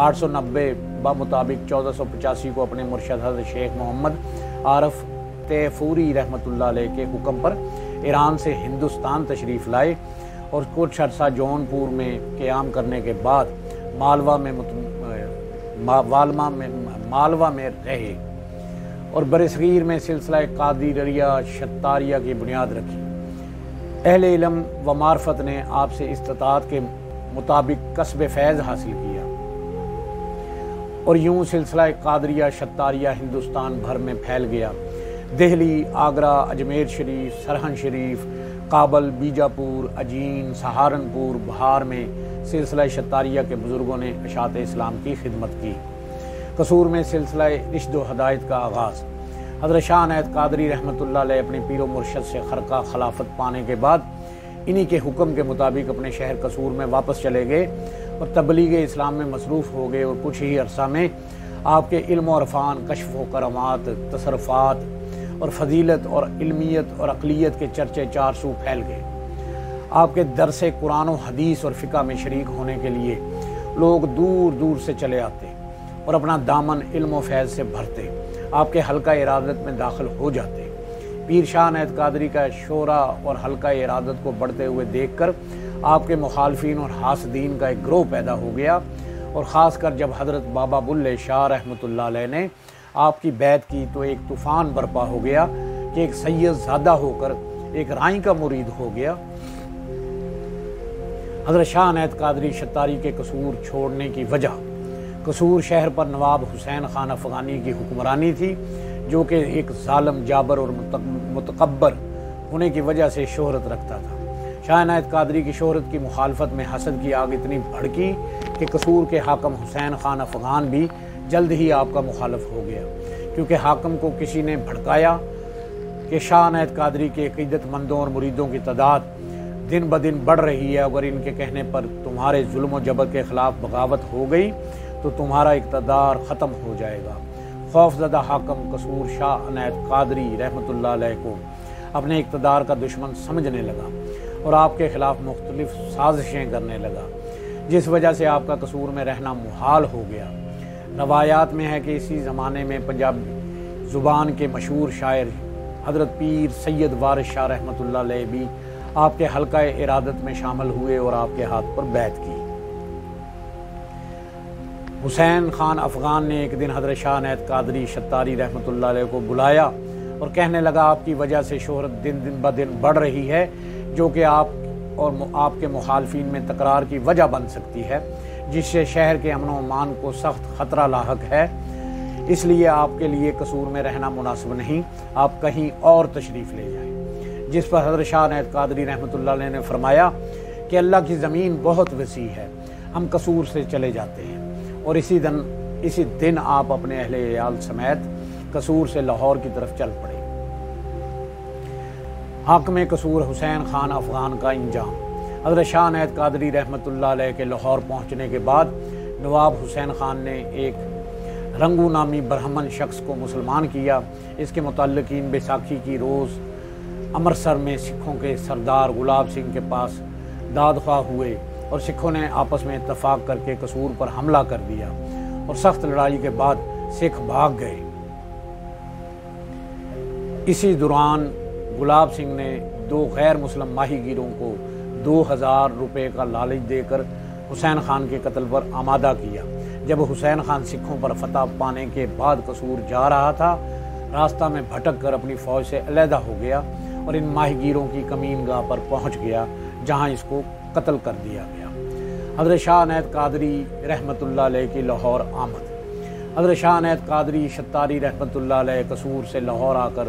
890 بمطابق 1485 کو اپنے مرشد حضرت شیخ محمد عارف تیفوری رحمۃ اللہ علیہ کے حکم پر ایران سے ہندوستان تشریف لائے اور کچھ عرصہ جونپور میں قیام کرنے کے بعد مالوہ میں رہے اور برصغیر میں سلسلہ قادریہ شتاریہ کی بنیاد رکھی۔ اہل علم و معرفت نے آپ سے استطاعت کے مطابق کسب فیض حاصل کیا اور یوں سلسلہ قادریہ شتاریہ ہندوستان بھر میں پھیل گیا۔ دہلی، آگرہ، اجمیر شریف، سرہند شریف، کابل، بیجاپور، اجین، سہارنپور، بہار میں سلسلہ شتاریہ کے بزرگوں نے اشاعت اسلام کی خدمت کی۔ قصور میں سلسلہ رشد و ہدایت کا آغاز۔ حضرت شاہ عنایت قادری رحمۃ اللہ علیہ اپنے پیر و مرشد سے خرقہ خلافت پانے کے بعد انہی کے حکم کے مطابق اپنے شہر قصور میں واپس چلے گئے اور تبلیغ اسلام میں مصروف ہو گئے، اور کچھ ہی عرصہ میں آپ کے علم و عرفان، کشف و کرامات، تصرفات اور فضیلت اور علمیت اور عقلیت کے چرچے چار سو پھیل گئے۔ آپ کے درس قرآن و حدیث اور فقہ میں شریک ہونے کے لیے لوگ دور دور سے چلے آتے اور اپنا دامن علم و فیض سے بھرتے، آپ کے حلقہ ارادت میں داخل ہو جاتے۔ پیر شاہ عنایت قادری کا شعرا اور حلقہ ارادت کو بڑھتے ہوئے دیکھ کر آپ کے مخالفین اور حاسدین کا ایک گروہ پیدا ہو گیا، اور خاص کر جب حضرت بابا بلے شاہ رحمۃ اللہ علیہ نے آپ کی بیعت کی تو ایک طوفان برپا ہو گیا کہ ایک سید زادہ ہو کر ایک رائیں کا مرید ہو گیا۔ حضرت شاہ عنایت قادری شتاری کے قصور چھوڑنے کی وجہ قصور شہر پر نواب حسین خان افغانی کی حکمرانی تھی، جو کہ ایک ظالم، جابر اور متکبر ہونے کی وجہ سے شہرت رکھتا تھا۔ شاہ عنایت قادری کی شہرت کی مخالفت میں حسد کی آگ اتنی بھڑکی کہ قصور کے حاکم حسین خان افغان بھی جلد ہی آپ کا مخالف ہو گیا، کیونکہ حاکم کو کسی نے بھڑکایا کہ شاہ عنایت قادری کے عقیدت مندوں اور مریدوں کی تعداد دن بدن بڑھ رہی ہے، اگر ان کے کہنے پر تمہارے ظلم و جبر کے خلاف بغاوت ہو گئی تو تمہارا اقتدار ختم ہو جائے گا۔ خوف زدہ حاکم قصور شاہ عنایت قادری رحمۃ اللہ علیہ کو اپنے اقتدار کا دشمن سمجھنے لگا اور آپ کے خلاف مختلف سازشیں کرنے لگا، جس وجہ سے آپ کا قصور میں رہنا محال ہو گیا۔ روایات میں ہے کہ اسی زمانے میں پنجابی زبان کے مشہور شاعر حضرت پیر سید وارث شاہ رحمۃ اللہ علیہ بھی آپ کے حلقہ ارادت میں شامل ہوئے اور آپ کے ہاتھ پر بیعت کی۔ حسین خان افغان نے ایک دن حضرت شاہ عنایت قادری شتاری رحمۃ اللہ علیہ کو بلایا اور کہنے لگا، آپ کی وجہ سے شہرت دن بدن بڑھ رہی ہے، جو کہ آپ اور آپ کے مخالفین میں تکرار کی وجہ بن سکتی ہے، جس سے شہر کے امن و امان کو سخت خطرہ لاحق ہے۔ اس لیے آپ کے لیے قصور میں رہنا مناسب نہیں، آپ کہیں اور تشریف لے جائیں۔ جس پر حضرت شاہ عنایت قادری رحمۃ اللہ علیہ نے فرمایا کہ اللہ کی زمین بہت وسیع ہے، ہم قصور سے چلے جاتے ہیں، اور اسی دن آپ اپنے اہل عیال سمیت قصور سے لاہور کی طرف چل پڑے۔ حاکم قصور حسین خان افغان کا انجام۔ حضرت شاہ عنایت قادری رحمۃ اللہ علیہ کے لاہور پہنچنے کے بعد نواب حسین خان نے ایک رنگو نامی برہمن شخص کو مسلمان کیا۔ اس کے متعلقین بیساکھی کی روز امرتسر میں سکھوں کے سردار گلاب سنگھ کے پاس داد خواہ ہوئے، اور سکھوں نے آپس میں اتفاق کر کے قصور پر حملہ کر دیا، اور سخت لڑائی کے بعد سکھ بھاگ گئے۔ اسی دوران گلاب سنگھ نے 2 غیر مسلم ماہی گیروں کو 2000 روپے کا لالچ دے کر حسین خان کے قتل پر آمادہ کیا۔ جب حسین خان سکھوں پر فتح پانے کے بعد قصور جا رہا تھا، راستہ میں بھٹک کر اپنی فوج سے علیحدہ ہو گیا اور ان ماہی گیروں کی کمین گاہ پر پہنچ گیا، جہاں اس کو قتل کر دیا گیا۔ حضرت شاہ عنایت قادری رحمۃ اللہ علیہ کی لاہور آمد۔ حضرت شاہ عنایت قادری شتاری رحمۃ اللہ علیہ قصور سے لاہور آ کر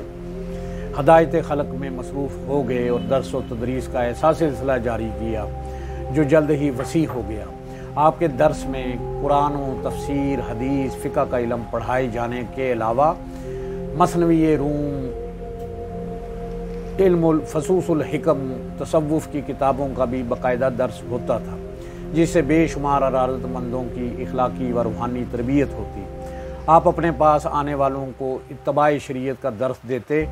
ہدایت خلق میں مصروف ہو گئے اور درس و تدریس کا ایسا سلسلہ جاری کیا جو جلد ہی وسیع ہو گیا۔ آپ کے درس میں قرآن و تفسیر، حدیث، فقہ کا علم پڑھائے جانے کے علاوہ مثنوی روم، علم الفصوص الحکم، تصوف کی کتابوں کا بھی باقاعدہ درس ہوتا تھا، جس سے بے شمار ارادت مندوں کی اخلاقی و روحانی تربیت ہوتی۔ آپ اپنے پاس آنے والوں کو اتباع شریعت کا درس دیتے،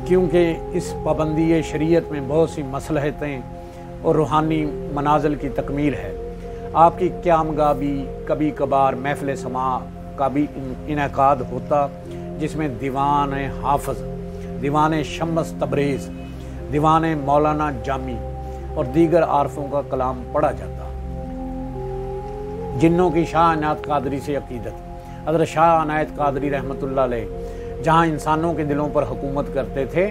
کیونکہ اس پابندی شریعت میں بہت سی مصلحتیں اور روحانی منازل کی تکمیل ہے۔ آپ کی قیامگاہ بھی کبھی کبھار محفل سماع کا بھی انعقاد ہوتا، جس میں دیوان حافظ، دیوان شمس تبریز، دیوان مولانا جامی اور دیگر عارفوں کا کلام پڑھا جاتا۔ جنوں کی شاہ عنایت قادری سے عقیدت۔ حضرت شاہ عنایت قادری رحمۃ اللہ علیہ جہاں انسانوں کے دلوں پر حکومت کرتے تھے،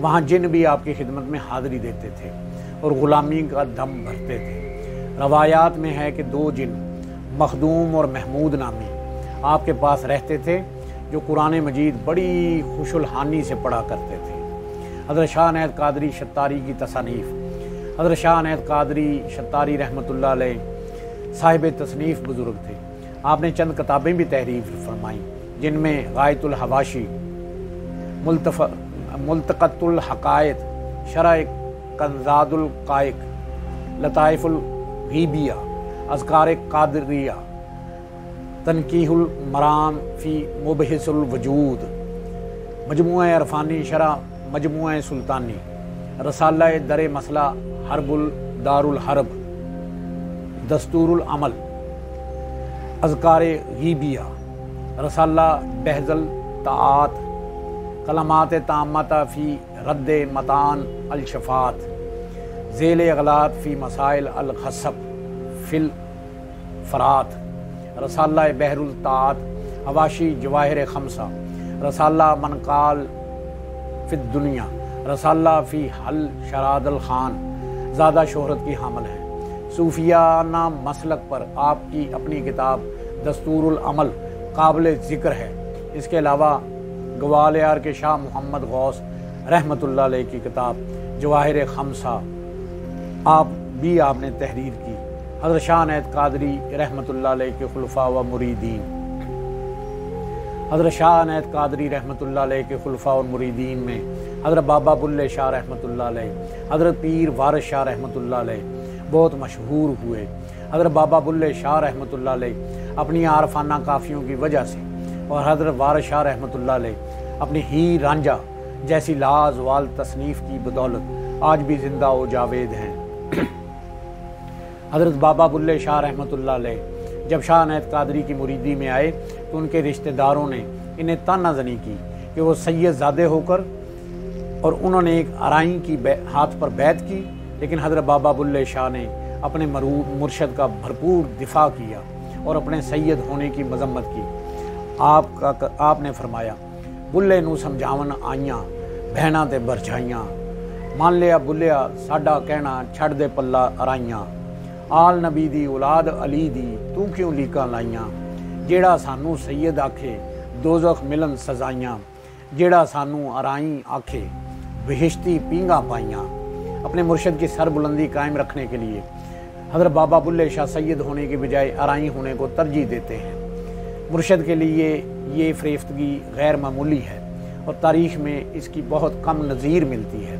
وہاں جن بھی آپ کی خدمت میں حاضری دیتے تھے اور غلامی کا دم بھرتے تھے۔ روایات میں ہے کہ 2 جن مخدوم اور محمود نامی آپ کے پاس رہتے تھے، جو قرآن مجید بڑی خوش الحانی سے پڑھا کرتے تھے۔ حضرت شاہ عنایت قادری شتاری کی تصانیف۔ حضرت شاہ عنایت قادری شتاری رحمۃ اللہ علیہ صاحب تصنیف بزرگ تھے۔ آپ نے چند کتابیں بھی تحریر فرمائیں، جن میں غایۃ الحواشی، ملتقط الحقائق، شرح کنزاد القائق، لطائف الغیبیہ، اذکار قادریہ، تنقیح المرام فی مبحث الوجود، مجموعہ عرفانی شرح مجموعہ سلطانی، رسالہ در مسئلہ حرب دار الحرب، دستور العمل، اذکار غیبیہ، رسالہ بحث الطاعات، کلمات تامتہ فی رد متان الشفاعت، ذیل اغلاط فی مسائل الغصب فی الفرات، رسالہ بحر الطاعات، حواشی جواہر خمسہ، رسالہ منقال فی الدنیا، رسالہ فی حل شراد الخان زیادہ شہرت کی حامل ہیں۔ صوفیانہ مسلک پر آپ کی اپنی کتاب دستور العمل قابل ذکر ہے۔ اس کے علاوہ گوالیار کے شاہ محمد غوث رحمۃ اللہ علیہ کی کتاب جواہر خمسہ آپ نے تحریر کی۔ حضرت شاہ عنایت قادری رحمۃ اللہ علیہ کے خلفاء و مریدین۔ حضرت شاہ عنایت قادری رحمۃ اللہ علیہ کے خلفاء و مریدین میں حضرت بابا بلے شاہ رحمۃ اللہ علیہ، حضرت پیر وارث شاہ رحمۃ اللہ علیہ بہت مشہور ہوئے۔ حضرت بابا بلے شاہ رحمۃ اللہ علیہ اپنی عارفانہ کافیوں کی وجہ سے اور حضرت وارث شاہ رحمۃ اللہ علیہ اپنی ہیر رانجھا جیسی لازوال تصنیف کی بدولت آج بھی زندہ و جاوید ہیں۔ حضرت بابا بلے شاہ رحمۃ اللہ علیہ جب شاہ عنایت قادری کی مریدی میں آئے تو ان کے رشتہ داروں نے انہیں طعنہ زنی کی کہ وہ سید زادے ہو کر، اور انہوں نے ایک ارائیں کی ہاتھ پر بیعت کی، لیکن حضرت بابا بلے شاہ نے اپنے مرشد کا بھرپور دفاع کیا اور اپنے سید ہونے کی مذمت کی۔ آپ نے فرمایا، بلے نو سمجھاون آئیاں بہناں تے برچھائیاں، مان لیا بلیا ساڈا کہنا چھڑ دے پلا ارائیاں، آل نبی دی اولاد علی دی تو کیوں لیکاں لائیاں، جیڑا سانو سید آکھے دوزخ ملن سزائیاں، جیڑا سانو ارائیں آکھے بہشتی پینگاں پائیاں۔ اپنے مرشد کی سر بلندی قائم رکھنے کے لیے حضرت بابا بلے شاہ سید ہونے کی بجائے ارائیں ہونے کو ترجیح دیتے ہیں۔ مرشد کے لیے یہ فریفتگی غیر معمولی ہے اور تاریخ میں اس کی بہت کم نظیر ملتی ہے۔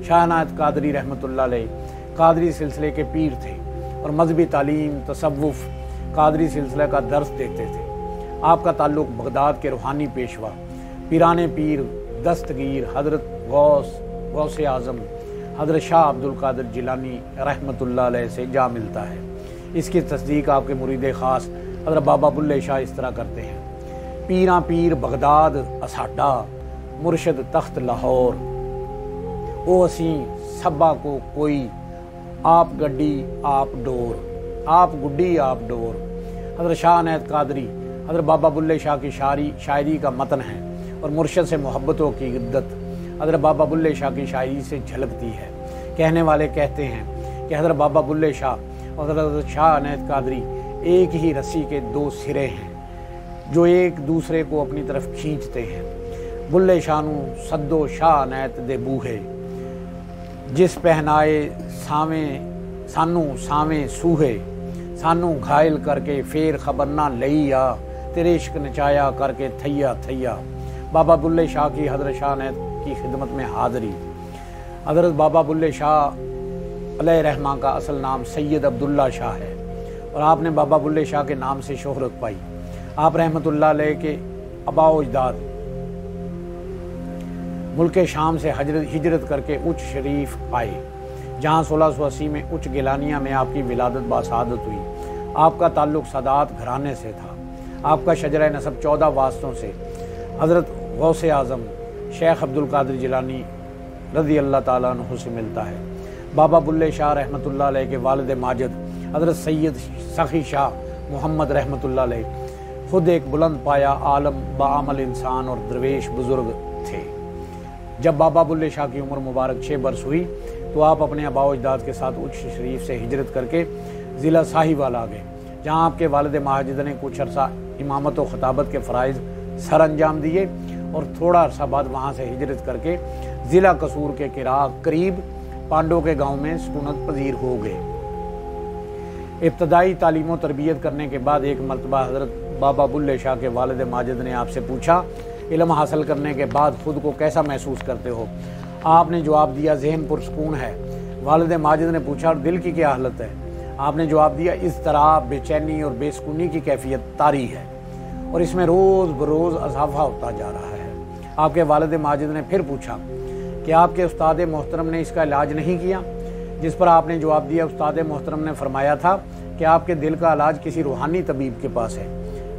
شاہ عنایت قادری رحمۃ اللہ علیہ قادری سلسلے کے پیر تھے اور مذہبی تعلیم، تصوف، قادری سلسلہ کا درس دیتے تھے۔ آپ کا تعلق بغداد کے روحانی پیشوا پیران پیر دستگیر حضرت غوث اعظم حضرت شاہ عبد القادر جیلانی رحمۃ اللہ علیہ سے جا ملتا ہے۔ اس کی تصدیق آپ کے مرید خاص حضرت بابا بلے شاہ اس طرح کرتے ہیں: پیراں پیر بغداد اساڈا، مرشد تخت لاہور، او اسیں سبا کو کوئی، آپ گڈی آپ ڈور، آپ گڈی آپ ڈور۔ حضرت شاہ عنایت قادری حضرت بابا بلے شاہ کی شاعری کا متن ہے اور مرشد سے محبت و عقیدت حضرت بابا بلے شاہ کی شاعری سے جھلکتی ہے۔ کہنے والے کہتے ہیں کہ حضرت بابا بلے شاہ اور حضرت شاہ عنایت قادری ایک ہی رسی کے 2 سرے ہیں جو ایک دوسرے کو اپنی طرف کھینچتے ہیں۔ بلے شاہ نو صدو شاہ عنایت دے بوہے، جس پہنائے سانو ساویں سوہے، سانو گھائل کر کے پھر خبر نہ لئی آ، تیرے عشق نچایا کر کے تھیا تھیا۔ بابا بلے شاہ کی حضرت شاہ عنایت کی خدمت میں حاضری۔ حضرت بابا بلے شاہ علیہ رحمہ کا اصل نام سید عبداللہ شاہ ہے اور آپ نے بابا بلے شاہ کے نام سے شہرت پائی۔ آپ رحمۃ اللہ علیہ کے آباء و اجداد ملک شام سے ہجرت کر کے اچ شریف آئے، جہاں 1680 میں اچ گیلانیہ میں آپ کی ولادت باسعادت ہوئی۔ آپ کا تعلق سادات گھرانے سے تھا۔ آپ کا شجرہ نسب 14 واسطوں سے حضرت غوث اعظم شیخ عبد القادر جیلانی رضی اللہ تعالیٰ عنہ سے ملتا ہے۔ بابا بلے شاہ رحمۃ اللہ علیہ کے والد ماجد حضرت سید سخی شاہ محمد رحمۃ اللہ علیہ خود ایک بلند پایا عالم باعمل انسان اور درویش بزرگ تھے۔ جب بابا بلے شاہ کی عمر مبارک 6 برس ہوئی تو آپ اپنے آباء و اجداد کے ساتھ اچھ شریف سے ہجرت کر کے ضلع ساہیوال آ گئے، جہاں آپ کے والد ماجد نے کچھ عرصہ امامت و خطابت کے فرائض سر انجام دیے اور تھوڑا عرصہ بعد وہاں سے ہجرت کر کے ضلع قصور کے قریب پانڈو کے گاؤں میں سکونت پذیر ہو گئے۔ ابتدائی تعلیم و تربیت کرنے کے بعد ایک مرتبہ حضرت بابا بلے شاہ کے والد ماجد نے آپ سے پوچھا، علم حاصل کرنے کے بعد خود کو کیسا محسوس کرتے ہو؟ آپ نے جواب دیا، ذہن پرسکون ہے۔ والد ماجد نے پوچھا، اور دل کی کیا حالت ہے؟ آپ نے جواب دیا، اضطراب، بے چینی اور بے سکونی کی کیفیت طاری ہے اور اس میں روز بروز اضافہ ہوتا جا رہا ہے۔ آپ کے والد ماجد نے پھر پوچھا کہ آپ کے استاد محترم نے اس کا علاج نہیں کیا؟ جس پر آپ نے جواب دیا، استاد محترم نے فرمایا تھا کہ آپ کے دل کا علاج کسی روحانی طبیب کے پاس ہے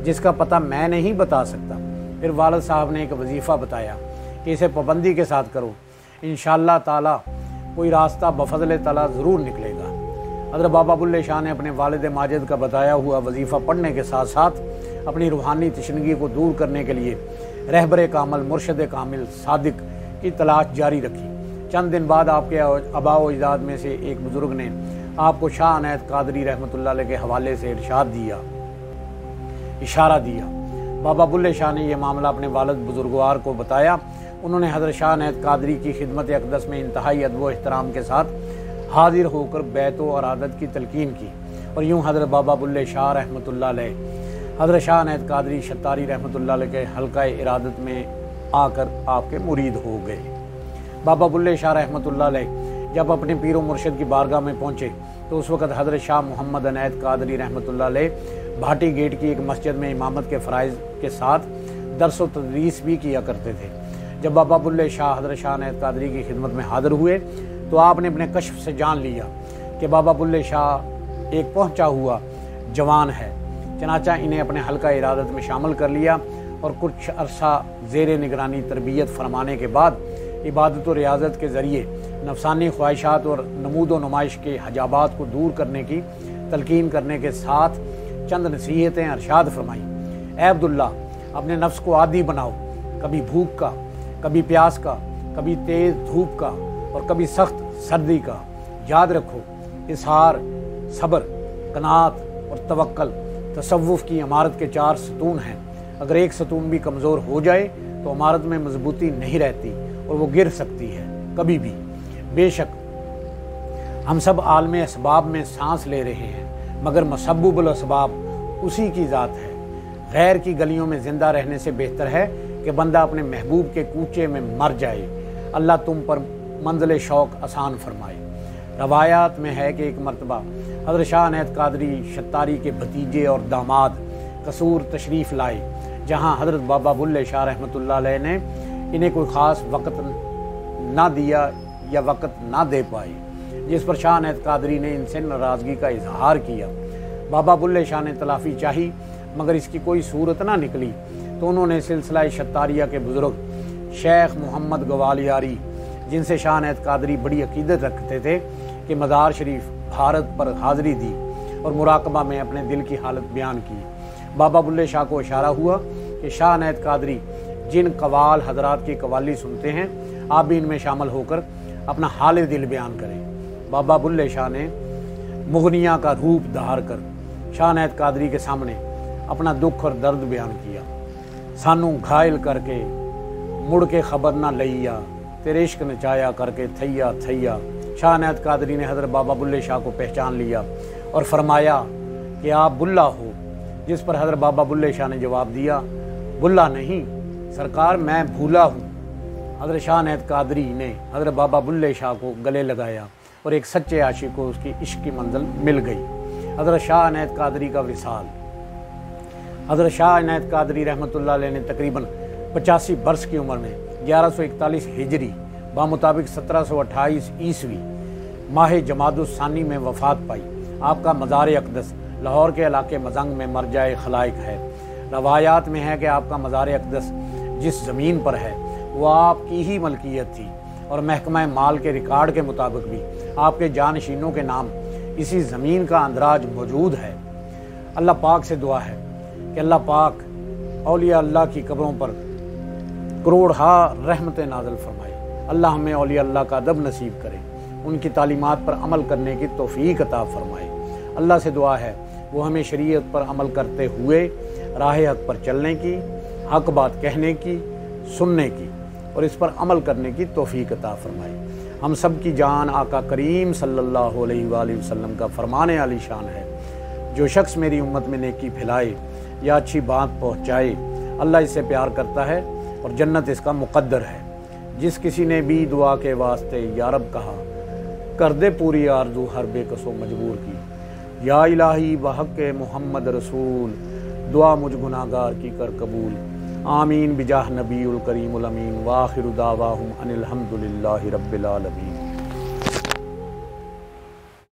جس کا پتہ میں نہیں بتا سکتا۔ پھر والد صاحب نے ایک وظیفہ بتایا کہ اسے پابندی کے ساتھ کرو، انشاءاللہ تعالی کوئی راستہ بفضل تعالی ضرور نکلے گا۔ حضرت بابا بلے شاہ نے اپنے والد ماجد کا بتایا ہوا وظیفہ پڑھنے کے ساتھ ساتھ اپنی روحانی تشنگی کو دور کرنے کے لیے رہبر کامل، مرشد کامل، صادق کی تلاش جاری رکھی۔ چند دن بعد آپ کے آباء و اجداد میں سے ایک بزرگ نے آپ کو شاہ عنایت قادری رحمۃ اللہ علیہ کے حوالے سے اشارہ دیا۔ بابا بلے شاہ نے یہ معاملہ اپنے والد بزرگوار کو بتایا۔ انہوں نے حضرت شاہ عنایت قادری کی خدمت اقدس میں انتہائی ادب و احترام کے ساتھ حاضر ہو کر بیعت و ارادت کی تلقین کی اور یوں حضرت بابا بلے شاہ رحمۃ اللہ علیہ حضرت شاہ عنایت قادری شتاری رحمۃ اللہ علیہ کے حلقہ ارادت میں آ کر آپ کے مرید ہو گئے۔ بابا بلے شاہ رحمۃ اللہ علیہ جب اپنے پیر و مرشد کی بارگاہ میں پہنچے تو اس وقت حضرت شاہ محمد عنایت قادری رحمۃ اللہ علیہ بھاٹی گیٹ کی ایک مسجد میں امامت کے فرائض کے ساتھ درس و تدریس بھی کیا کرتے تھے۔ جب بابا بلے شاہ حضرت شاہ عنایت قادری کی خدمت میں حاضر ہوئے تو آپ نے اپنے کشف سے جان لیا کہ بابا بلے شاہ ایک پہنچا ہوا جوان ہے، چنانچہ انہیں اپنے حلقہ ارادت میں شامل کر لیا اور کچھ عرصہ زیر نگرانی تربیت فرمانے کے بعد عبادت و ریاضت کے ذریعے نفسانی خواہشات اور نمود و نمائش کے حجابات کو دور کرنے کی تلقین کرنے کے ساتھ چند نصیحتیں ارشاد فرمائیں۔ اے عبداللہ، اپنے نفس کو عادی بناؤ، کبھی بھوک کا، کبھی پیاس کا، کبھی تیز دھوپ کا اور کبھی سخت سردی کا۔ یاد رکھو، اظہار، صبر، قناعت اور توکل تصوف کی عمارت کے 4 ستون ہیں۔ اگر ایک ستون بھی کمزور ہو جائے تو عمارت میں مضبوطی نہیں رہتی اور وہ گر سکتی ہے کبھی بھی۔ بے شک ہم سب عالم اسباب میں سانس لے رہے ہیں مگر مسبب الاسباب اسی کی ذات ہے۔ غیر کی گلیوں میں زندہ رہنے سے بہتر ہے کہ بندہ اپنے محبوب کے کوچے میں مر جائے۔ اللہ تم پر منزل شوق آسان فرمائے۔ روایات میں ہے کہ ایک مرتبہ حضرت شاہ عنایت قادری شتاری کے بھتیجے اور داماد قصور تشریف لائے، جہاں حضرت بابا بلے شاہ رحمۃ اللہ علیہ نے انہیں کوئی خاص وقت نہ دیا یا وقت نہ دے پائے، جس پر شاہ عنایت قادری نے ان سے ناراضگی کا اظہار کیا۔ بابا بلے شاہ نے تلافی چاہی مگر اس کی کوئی صورت نہ نکلی تو انہوں نے سلسلہ شتاریہ کے بزرگ شیخ محمد گوالیاری، جن سے شاہ عنایت قادری بڑی عقیدت رکھتے تھے، کہ مزار شریف بھارت پر حاضری دی اور مراقبہ میں اپنے دل کی حالت بیان کی۔ بابا بلے شاہ کو اشارہ ہوا کہ شاہ عنایت قادری جن قوال حضرات کی قوالی سنتے ہیں آپ بھی ان میں شامل ہو کر اپنا حال دل بیان کریں۔ بابا بلے شاہ نے مغنیہ کا روپ دھار کر شاہ عنایت قادری کے سامنے اپنا دکھ اور درد بیان کیا۔ سانو گھائل کر کے مڑ کے خبر نہ لیا، تیرے عشق نچایا کر کے تھیا تھیا۔ شاہ عنایت قادری نے حضرت بابا بلے شاہ کو پہچان لیا اور فرمایا کہ آپ بلّہ ہو، جس پر حضرت بابا بلے شاہ نے جواب دیا، بلّہ نہیں سرکار، میں بھولا ہوں۔ حضرت شاہ عنایت قادری نے حضرت بابا بلے شاہ کو گلے لگایا اور ایک سچے عاشق کو اس کی عشق کی منزل مل گئی۔ حضرت شاہ عنایت قادری کا وصال۔ حضرت شاہ عنایت قادری رحمۃ اللہ علیہ نے تقریباً 85 برس کی عمر میں 1141 ہجری بمطابق 1728 عیسوی ماہ جمادی الثانی میں وفات پائی۔ آپ کا مزار اقدس لاہور کے علاقے مزنگ میں مرجع خلائق ہے۔ روایات میں ہے کہ آپ کا مزار اقدس جس زمین پر ہے وہ آپ کی ہی ملکیت تھی، اور محکمہ مال کے ریکارڈ کے مطابق بھی آپ کے جانشینوں کے نام اسی زمین کا اندراج موجود ہے۔ اللہ پاک سے دعا ہے کہ اللہ پاک اولیاء اللہ کی قبروں پر کروڑہا رحمتیں نازل فرمائے۔ اللہ ہمیں اولیاء اللہ کا ادب نصیب کرے، ان کی تعلیمات پر عمل کرنے کی توفیق عطا فرمائے۔ اللہ سے دعا ہے وہ ہمیں شریعت پر عمل کرتے ہوئے راہ حق پر چلنے کی، حق بات کہنے کی، سننے کی اور اس پر عمل کرنے کی توفیق عطا فرمائے۔ ہم سب کی جان آقا کریم صلی اللہ علیہ وآلہ وسلم کا فرمان عالی شان ہے، جو شخص میری امت میں نیکی پھیلائے یا اچھی بات پہنچائے اللہ اس سے پیار کرتا ہے اور جنت اس کا مقدر ہے۔ جس کسی نے بھی دعا کے واسطے یا رب کہا، کر دے پوری آرزو ہر بے کس و مجبور کی۔ یا الہی بحق محمد رسول، دعا مجھ گناہگار کی کر قبول۔ آمین بجاہ نبی الکریم الامین، وآخر دعواہم ان الحمد للہ رب العالمین۔